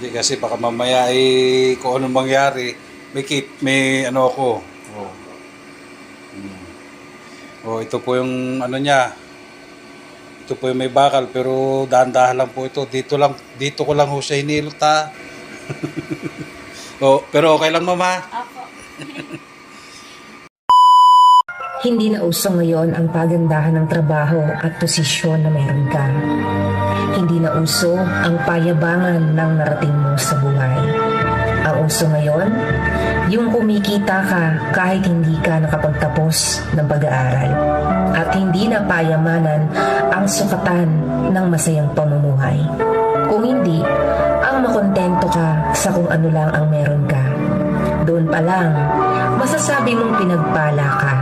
Hindi kasi baka mamaya kung anong mangyari, may ano ako. Oh. Oh, ito po yung ano niya. Ito po yung may bakal pero dahan-dahan lang po ito. Dito ko lang ho siya hinilot ha. Oh, pero okay lang mama. Apo. Hindi na uso ngayon ang pagandahan ng trabaho at posisyon na meron ka. Hindi na uso ang payabangan ng narating mo sa buhay. Ang uso ngayon, yung kumikita ka kahit hindi ka nakapagtapos ng pag-aaral. At hindi na payamanan ang sukatan ng masayang pamumuhay. Kung hindi, ang makontento ka sa kung ano lang ang meron ka. Doon pa lang, masasabi mong pinagpala ka.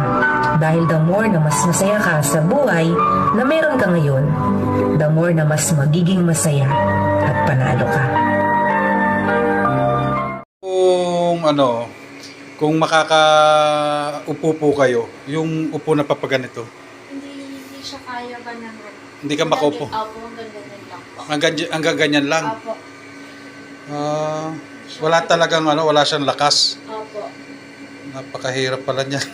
Dahil the more na mas masaya ka sa buhay na meron ka ngayon, the more na mas magiging masaya at panalo ka. Kung makakaupo po kayo, yung upo na papaganito, Hindi siya kaya ba ng... hindi ka makaupo. Apo, hanggang ganyan lang po. Hanggang ganyan lang. Apo. Wala talagang wala siyang lakas. Apo. Napakahirap pala niya.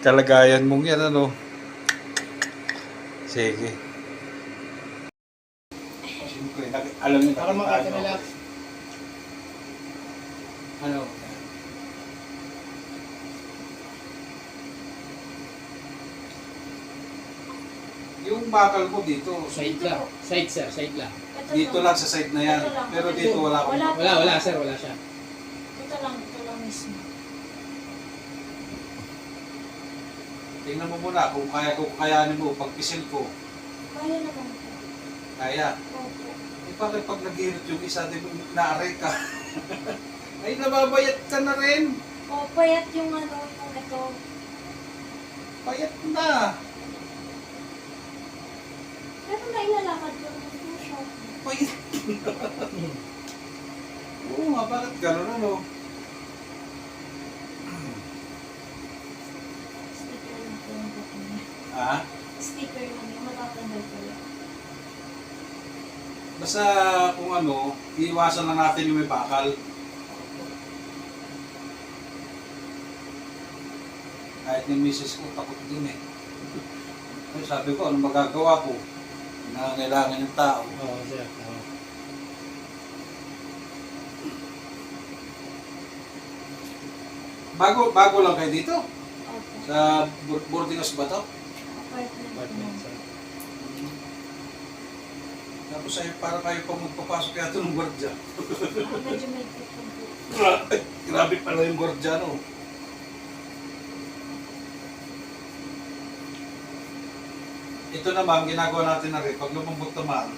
Kalagayan mong yan, Sige. Siyempre, alam niyo Baka makakanilap. Ano? Yung bakal mo dito, Side lang. Side sir, side lang. Ito dito lang sa side na yan. Ito lang. Pero dito wala akong... Wala sir, wala siya. Ito lang mismo. Tingnan mo muna kung kayanin mo, pagpisil ko, Kaya naman po. kaya. Opo. Bakit pag naghihirot yung isa, di ba naaray ka? Ay, nababayat ka na rin. O, payat yung yung ito. Payat na. Pero nailalakad ko naman po siya. Payat. Oo nga, bakit gano'n, Sticker lang po yung buto niya. Ha? Sticker lang yung matatanggal ko lang. Basta kung iiwasan lang natin yung may bakal. Kahit yung misis ko, takot din eh. Ay, sabi ko, ano magagawa ko? Nangangailangan yung tao. Oo sir. Oo. Bago lang kayo dito? Opo. Sa boarding house ba to? Apartment Apartment naman. sir. Tapos ay para kayo pa magpapasok kaya ito ng gwardiya. Medyo may tipon po. Grabe pala yung gwardiya, Ito naman, ginagawa natin na rin. Pag lumambot naman,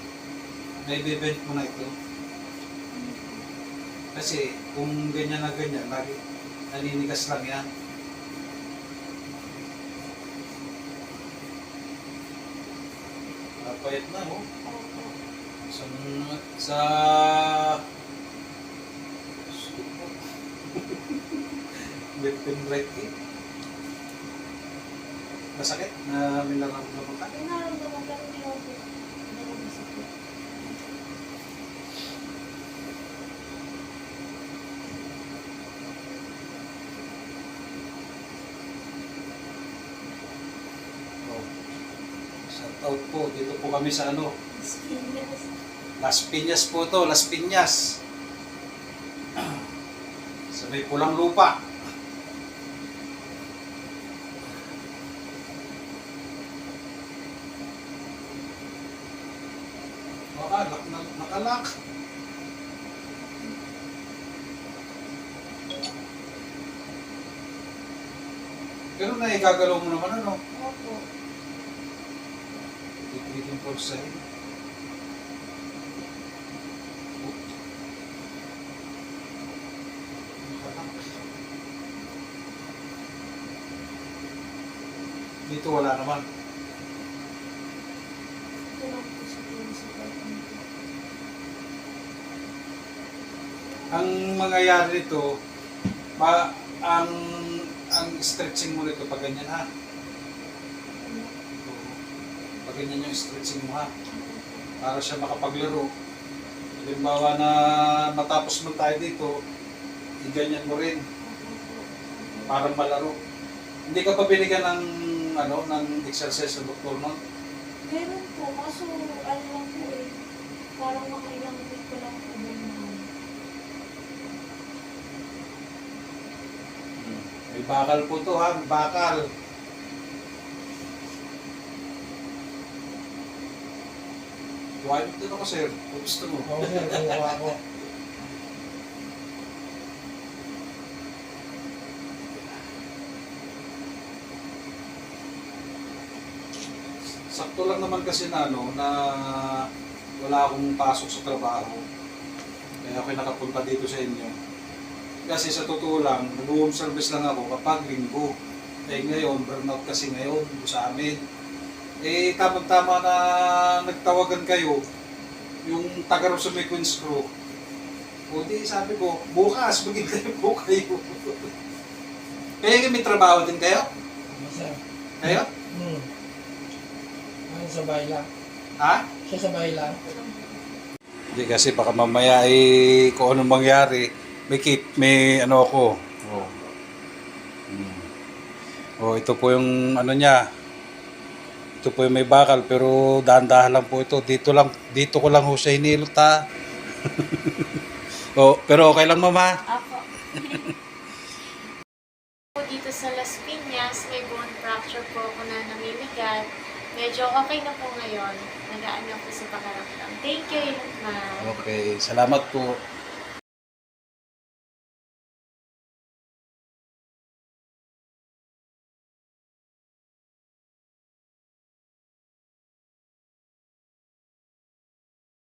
may bebent mo na ito. Kasi kung ganyan na ganyan, naninigas lang yan. Napayat na, Opo. Sa Left and right knee. Masakit na may nararamdaman ka? Ay, nararamdaman pero hindi ako po. Nararamdaman. Oh. Shout out po. Dito po kami sa Experience. Las Piñas po to. Las Piñas. Sa may pulang lupa. Nakalak. Pero naigagalaw mo naman, Opo. Titigil po sa'yo. Dito wala naman. Ito lang po sa apartment. Ang mangyayari nito, ang stretching mo nito pag ganyan ha. Pag ganyan yung stretching mo ha. Para siya makapaglaro. Halimbawa na matapos mo tayo dito, iganyan mo rin, parang malaro. Hindi ka pa binigyan ng, ng exercise ng doktor, no? Meron po, kaso ano lang po eh. Parang mga ilang week ko lang po na. May bakal po to, ha? Bakal. Huwag mo dito ako, sir. Kung gusto mo. Oo, sir. Kukuha ko. Sakto lang naman kasi na, na wala akong pasok sa trabaho. Kaya ako'y nakapunta dito sa inyo. Kasi sa totoo lang, nag-home service lang ako kapag linggo. Eh ngayon, burnout kasi ngayon sa amin. Eh tamang-tama na nagtawagan kayo, yung taga sa may Queen's Crew. O di sabi ko, bukas, maghintay po kayo. Kaya may trabaho din kayo? Yes, sir. Kayo? Ano sa bahay lang? Ha? Siya sa bahay lang. Hindi kasi baka mamaya kung anong mangyari, may ano ako. Oh. Oh, ito po yung niya. Ito po yung may bakal pero dahan-dahan lang po ito. Dito ko lang ho siya hinilot, ha. Oh, pero okay lang, mama. Ako. Dito sa Las Piñas, may bone fracture po ako na namimigat. Medyo okay na po ngayon. Nagaan na po sa pakaramdam. Thank you, ma'am. Okay, salamat po.